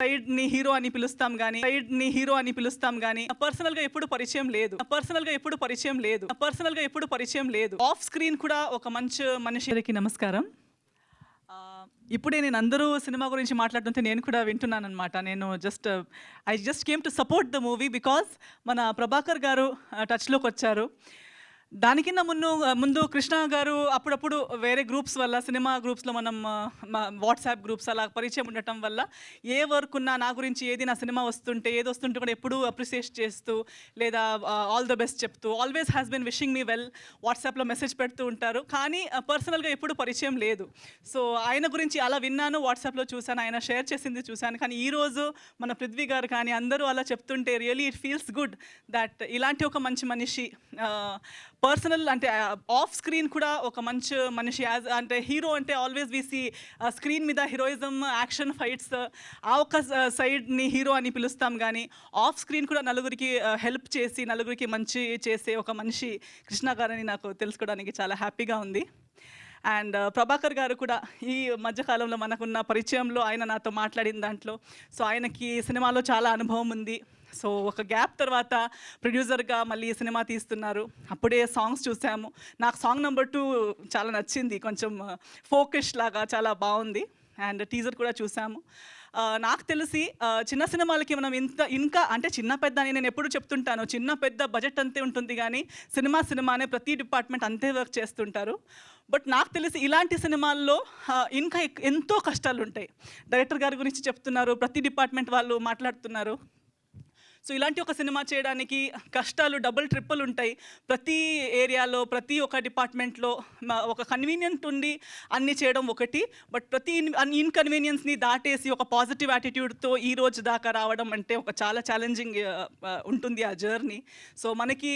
సైడ్ని hero అని పిలుస్తాం కానీ పర్సనల్గా ఎప్పుడు పరిచయం లేదు ఆఫ్ స్క్రీన్ కూడా ఒక మంచి మనిషికి నమస్కారం. ఇప్పుడే నేను అందరూ సినిమా గురించి మాట్లాడుతుంటే నేను కూడా వింటున్నాను అనమాట. నేను I just came to support the movie because మన ప్రభాకర్ గారు టచ్లోకి వచ్చారు. దానికన్నా ముందు కృష్ణ గారు అప్పుడప్పుడు వేరే గ్రూప్స్ వల్ల సినిమా గ్రూప్స్లో మనం వాట్సాప్ గ్రూప్స్ అలా పరిచయం ఉండటం వల్ల ఏ వర్క్ ఉన్నా నా గురించి నా సినిమా వస్తుంటే కూడా ఎప్పుడూ అప్రిషియేట్ చేస్తూ లేదా ఆల్ ద బెస్ట్ చెప్తూ always has been wishing me well వాట్సాప్లో మెసేజ్ పెడుతూ ఉంటారు. కానీ పర్సనల్గా ఎప్పుడు పరిచయం లేదు. సో ఆయన గురించి అలా విన్నాను, వాట్సాప్లో చూశాను, ఆయన షేర్ చేసింది చూశాను. కానీ ఈరోజు మన పృథ్వీ గారు కానీ అందరూ అలా చెప్తుంటే really it feels good that ఇలాంటి ఒక మంచి మనిషి పర్సనల్ అంటే ఆఫ్ స్క్రీన్ కూడా ఒక మంచి మనిషి అంటే హీరో అంటే ఆల్వేస్ వీసీ స్క్రీన్ మీద హీరోయిజం, యాక్షన్, ఫైట్స్ ఆ ఒక సైడ్ని హీరో అని పిలుస్తాం కానీ ఆఫ్ స్క్రీన్ కూడా నలుగురికి హెల్ప్ చేసి నలుగురికి మంచి చేసే ఒక మనిషి కృష్ణ గారని నాకు తెలుసుకోవడానికి చాలా హ్యాపీగా ఉంది. అండ్ ప్రభాకర్ గారు కూడా ఈ మధ్యకాలంలో మనకున్న పరిచయంలో ఆయన నాతో మాట్లాడిన దాంట్లో సో ఆయనకి సినిమాలో చాలా అనుభవం ఉంది. సో ఒక గ్యాప్ తర్వాత ప్రొడ్యూసర్గా మళ్ళీ సినిమా తీస్తున్నారు. అప్పుడే సాంగ్స్ చూసాము. నాకు సాంగ్ నెంబర్ 2 చాలా నచ్చింది, కొంచెం ఫోకస్ లాగా చాలా బాగుంది. అండ్ టీజర్ కూడా చూసాము. నాకు తెలిసి చిన్న సినిమాలకి మనం ఇంకా అంటే చిన్న పెద్ద అని నేను ఎప్పుడు చెప్తుంటాను, చిన్న పెద్ద బడ్జెట్ అంతే ఉంటుంది కానీ సినిమానే ప్రతి డిపార్ట్మెంట్ అంతే వర్క్ చేస్తుంటారు. బట్ నాకు తెలిసి ఇలాంటి సినిమాల్లో ఇంకా ఎంతో కష్టాలు ఉంటాయి. డైరెక్టర్ గారి గురించి చెప్తున్నారు, ప్రతి డిపార్ట్మెంట్ వాళ్ళు మాట్లాడుతున్నారు. సో ఇలాంటి ఒక సినిమా చేయడానికి కష్టాలు డబుల్ ట్రిపుల్ ఉంటాయి. ప్రతి ఏరియాలో ప్రతి ఒక్క డిపార్ట్మెంట్లో ఒక కన్వీనియంట్ ఉండి అన్నీ చేయడం ఒకటి, బట్ ప్రతి ఇన్కన్వీనియన్స్ని దాటేసి ఒక పాజిటివ్ యాటిట్యూడ్తో ఈ రోజు దాకా రావడం అంటే ఒక చాలా ఛాలెంజింగ్ ఉంటుంది ఆ జర్నీ. సో మనకి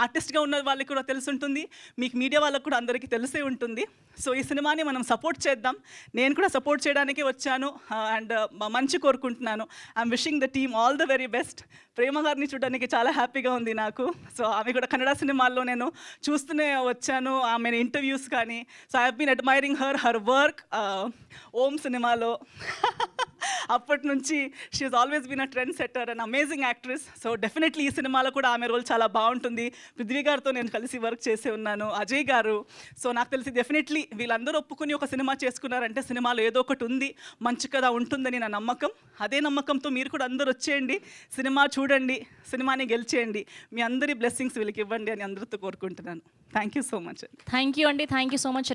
ఆర్టిస్ట్గా ఉన్న వాళ్ళకి కూడా తెలిసి ఉంటుంది, మీకు మీడియా వాళ్ళకు కూడా అందరికీ తెలిసే ఉంటుంది. సో ఈ సినిమాని మనం సపోర్ట్ చేద్దాం. నేను కూడా సపోర్ట్ చేయడానికి వచ్చాను అండ్ మంచి కోరుకుంటున్నాను. I'm wishing the team all the very best. Prema గారిని చూడడానికి చాలా హ్యాపీగా ఉంది నాకు. సో ఆమె కూడా కన్నడ సినిమాల్లో నేను చూస్తూనే వచ్చాను, ఆమె ఇంటర్వ్యూస్ కానీ. So I have been admiring her work. Om సినిమాలో అప్పటి నుంచి she is always been a trend setter and amazing actress. So definitely ఈ సినిమాలో కూడా ఆమె రోల్ చాలా బాగుంటుంది. పృథ్వీ గారితో నేను కలిసి వర్క్ చేసే ఉన్నాను, అజయ్ గారు. సో నాకు తెలిసి డెఫినెట్లీ వీళ్ళందరూ ఒప్పుకొని ఒక సినిమా చేసుకున్నారంటే సినిమాలో ఏదో ఒకటి ఉంది, మంచి కథ ఉంటుందని నా నమ్మకం. అదే నమ్మకంతో మీరు కూడా అందరూ వచ్చేయండి, సినిమా చూడండి, సినిమాని గెలిచేయండి. మీ అందరి బ్లెస్సింగ్స్ వీళ్ళకి ఇవ్వండి అని అందరితో కోరుకుంటున్నాను. Thank you so much. Thank you అండి, థ్యాంక్ యూ సో మచ్.